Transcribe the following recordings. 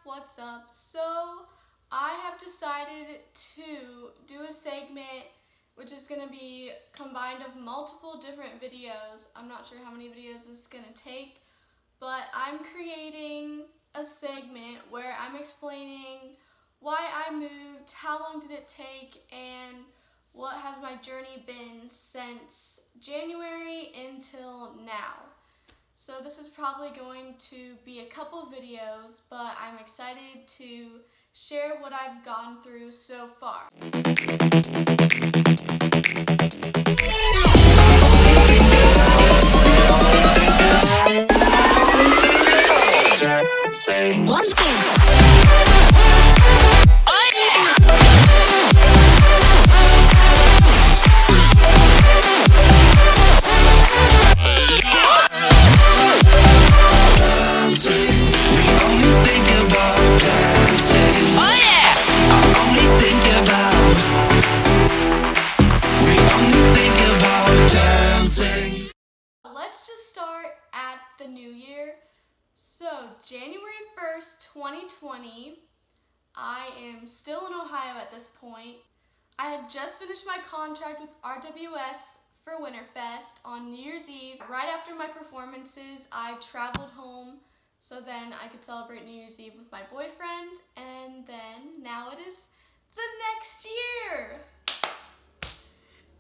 what's up? So I have decided to do a segment which is going to be combined of multiple different videos. I'm not sure how many videos this is going to take, but I'm creating a segment where I'm explaining why I moved, how long did it take, and what has my journey been since January until now. So this is probably going to be a couple videos, but I'm excited to share what I've gone through so far. Let's just start at the new year. So January 1st, 2020, I am still in Ohio at this point. I had just finished my contract with RWS for Winterfest on New Year's Eve. Right after my performances, I traveled home so then I could celebrate New Year's Eve with my boyfriend, and then now it is the next year.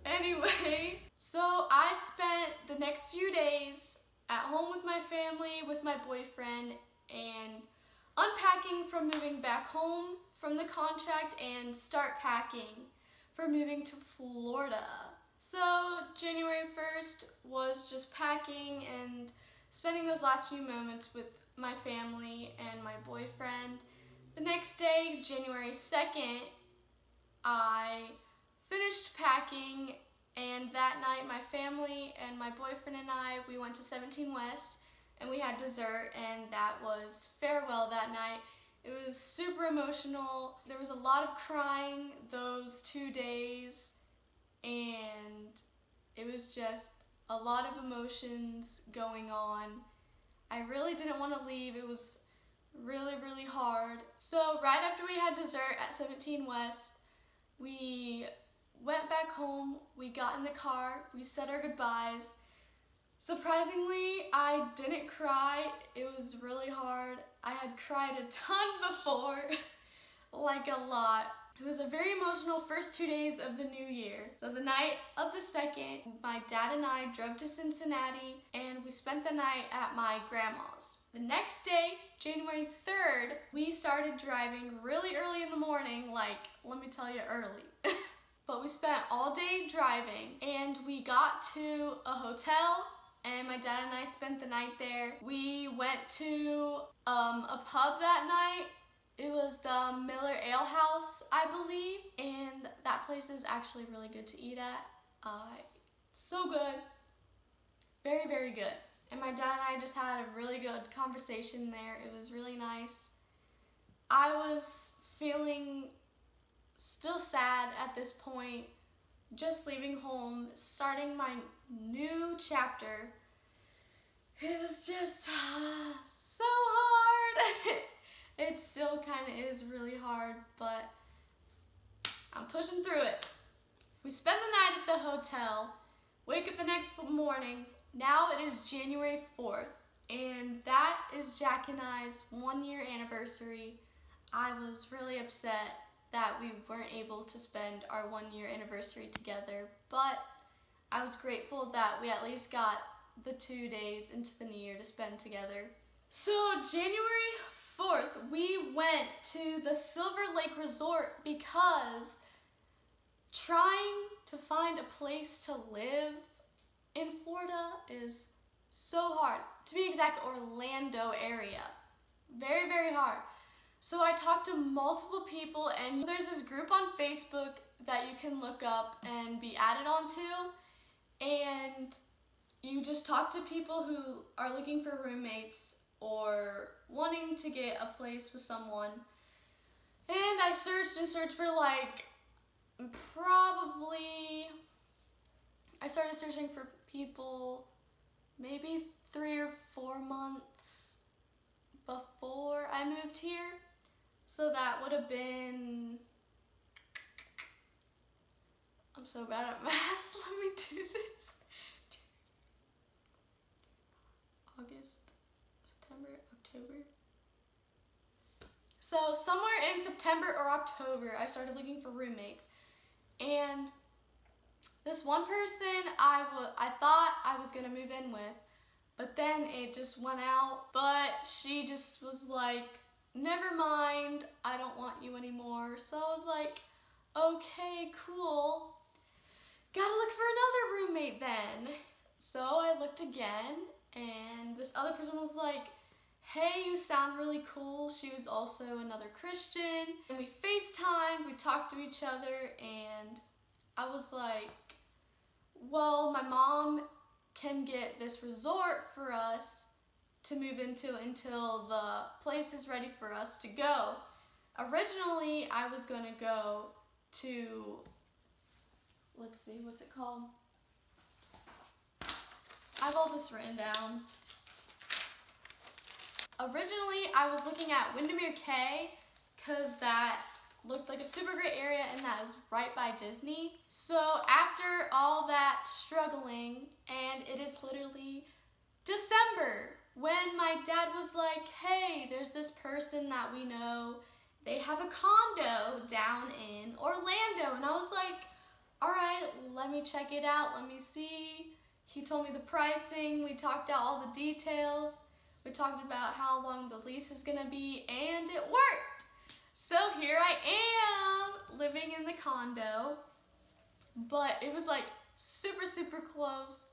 Anyway, so I spent the next few days at home with my family, with my boyfriend, and unpacking from moving back home from the contract and start packing for moving to Florida. So January 1st was just packing and spending those last few moments with my family and my boyfriend. The next day, January 2nd, I finished packing, and that night my family and my boyfriend and we went to 17 West and we had dessert, and that was farewell that night. It was super emotional. There was a lot of crying those 2 days, and it was just a lot of emotions going on. I really didn't want to leave. It was really, really hard. So right after we had dessert at 17 West, we went back home, we got in the car, we said our goodbyes. Surprisingly, I didn't cry. It was really hard. I had cried a ton before, like a lot. It was a very emotional first 2 days of the new year. So the night of the 2nd, my dad and I drove to Cincinnati and we spent the night at my grandma's. The next day, January 3rd, we started driving really early in the morning, like, let me tell you, early. But we spent all day driving, and we got to a hotel, and my dad and I spent the night there. We went to a pub that night. It was the Miller Ale House, I believe, and that place is actually really good to eat at. So good. Very, very good. And my dad and I just had a really good conversation there. It was really nice. I was feeling still sad at this point, just leaving home, starting my new chapter. It was just so hard. It still kind of is really hard, but I'm pushing through it. We spend the night at the hotel, wake up the next morning. Now it is January 4th, and that is Jack and I's 1-year anniversary. I was really upset that we weren't able to spend our 1-year anniversary together, but I was grateful that we at least got the 2 days into the new year to spend together. So January 4th, we went to the Silver Lake Resort because trying to find a place to live in Florida is so hard. To be exact, Orlando area. Very, very hard. So I talked to multiple people, and there's this group on Facebook that you can look up and be added onto, and you just talk to people who are looking for roommates or wanting to get a place with someone. And I searched and searched for I started searching for people maybe 3 or 4 months before I moved moved here. So that would have been, I'm so bad at math. Let me do this. August, September, October. So somewhere in September or October, I started looking for roommates. And this one person I thought I was gonna move in with, but then it just went out. But she just was like, never mind, I don't want you anymore. So I was like, okay, cool. Gotta look for another roommate then. So I looked again, and this other person was like, hey, you sound really cool. She was also another Christian. And we FaceTimed, we talked to each other, and I was like, well, my mom can get this resort for us to move into until the place is ready for us to go. Originally, I was going to go to, let's see, what's it called? I have all this written down. Originally, I was looking at Windermere Cay because that looked like a super great area and that is right by Disney. So after all that struggling, and it is literally December, when my dad was like, hey, there's this person that we know, they have a condo down in Orlando. And I was like, all right, let me check it out, let me see. He told me the pricing, we talked out all the details. We talked about how long the lease is gonna be, and it worked. So here I am, living in the condo, but it was like super, super close.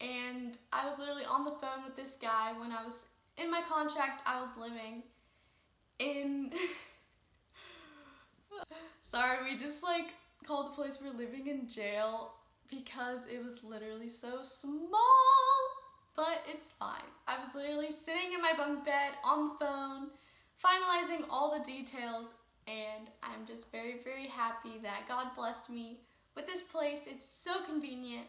And I was literally on the phone with this guy when I was in my contract. I was living in, sorry, we just like called the place we're living in jail because it was literally so small, but it's fine. I was literally sitting in my bunk bed on the phone, finalizing all the details, and I'm just very, very happy that God blessed me with this place. It's so convenient.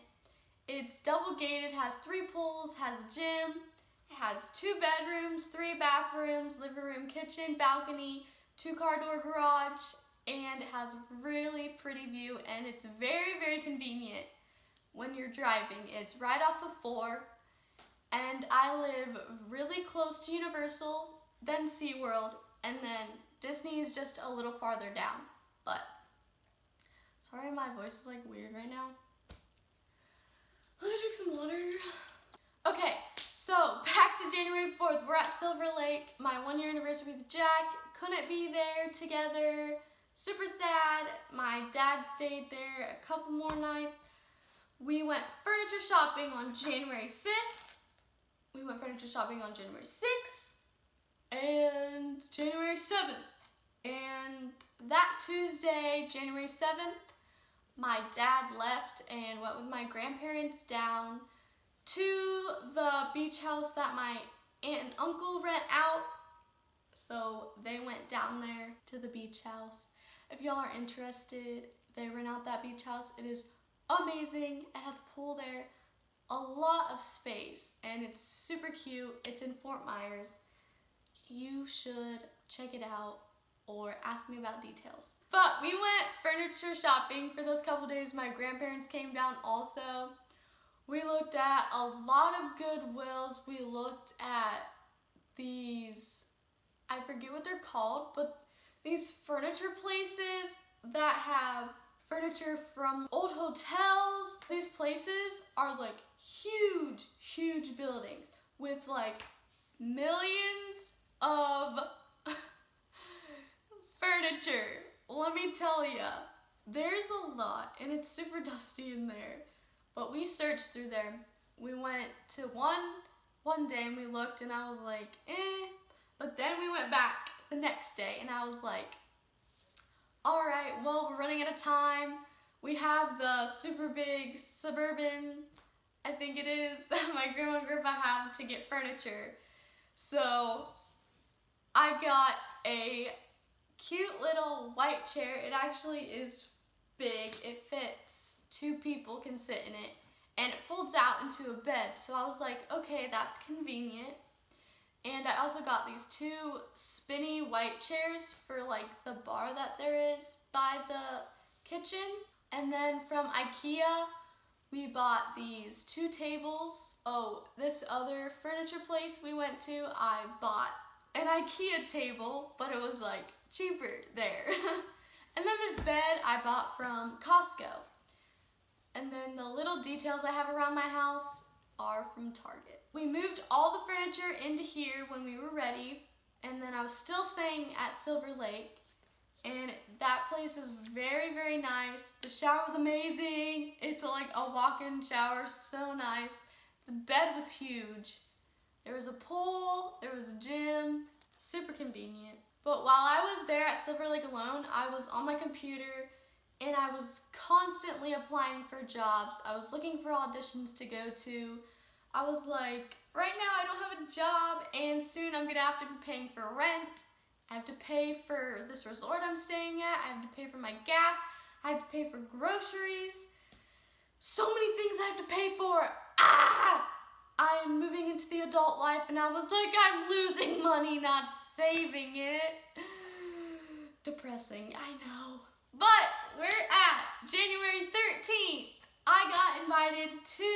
It's double gated, has 3 pools, has a gym, it has 2 bedrooms, 3 bathrooms, living room, kitchen, balcony, 2-car door garage, and it has a really pretty view, and it's very, very convenient when you're driving. It's right off of 4, and I live really close to Universal, then SeaWorld, and then Disney is just a little farther down. But, sorry my voice is like weird right now. Let me drink some water. Okay, so back to January 4th. We're at Silver Lake. My 1-year anniversary with Jack. Couldn't be there together. Super sad. My dad stayed there a couple more nights. We went furniture shopping on January 5th. We went furniture shopping on January 6th and January 7th. And that Tuesday, January 7th, my dad left and went with my grandparents down to the beach house that my aunt and uncle rent out. So they went down there to the beach house. If y'all are interested, they rent out that beach house. It is amazing. It has a pool there, a lot of space, and it's super cute. It's in Fort Myers. You should check it out or ask me about details. But we went furniture shopping for those couple days. My grandparents came down also. We looked at a lot of Goodwills. We looked at these, I forget what they're called, but these furniture places that have furniture from old hotels. These places are like huge, huge buildings with like millions of furniture. Let me tell ya, there's a lot, and it's super dusty in there. But we searched through there. We went to one day and we looked, and I was like, eh. But then we went back the next day, and I was like, all right, well, we're running out of time. We have the super big Suburban, I think it is, that my grandma and grandpa have to get furniture. So I got a cute little white chair. It actually is big. It fits, 2 people can sit in it, and it folds out into a bed. So I was like, okay, that's convenient. And I also got these 2 spinny white chairs for like the bar that there is by the kitchen. And then from IKEA, we bought these 2 tables. Oh, this other furniture place we went to, I bought an IKEA table, but it was like cheaper there. And then this bed I bought from Costco. And then the little details I have around my house are from Target. We moved all the furniture into here when we were ready, and then I was still staying at Silver Lake, and that place is very, very nice. The shower was amazing. It's like a walk-in shower, so nice. The bed was huge. There was a pool, there was a gym, super convenient. But while I was there at Silver Lake alone, I was on my computer and I was constantly applying for jobs. I was looking for auditions to go to. I was like, right now I don't have a job and soon I'm gonna have to be paying for rent. I have to pay for this resort I'm staying at. I have to pay for my gas. I have to pay for groceries. So many things I have to pay for. I'm moving into the adult life and I was like, I'm losing money, not saving it. Depressing, I know. But we're at January 13th. I got invited to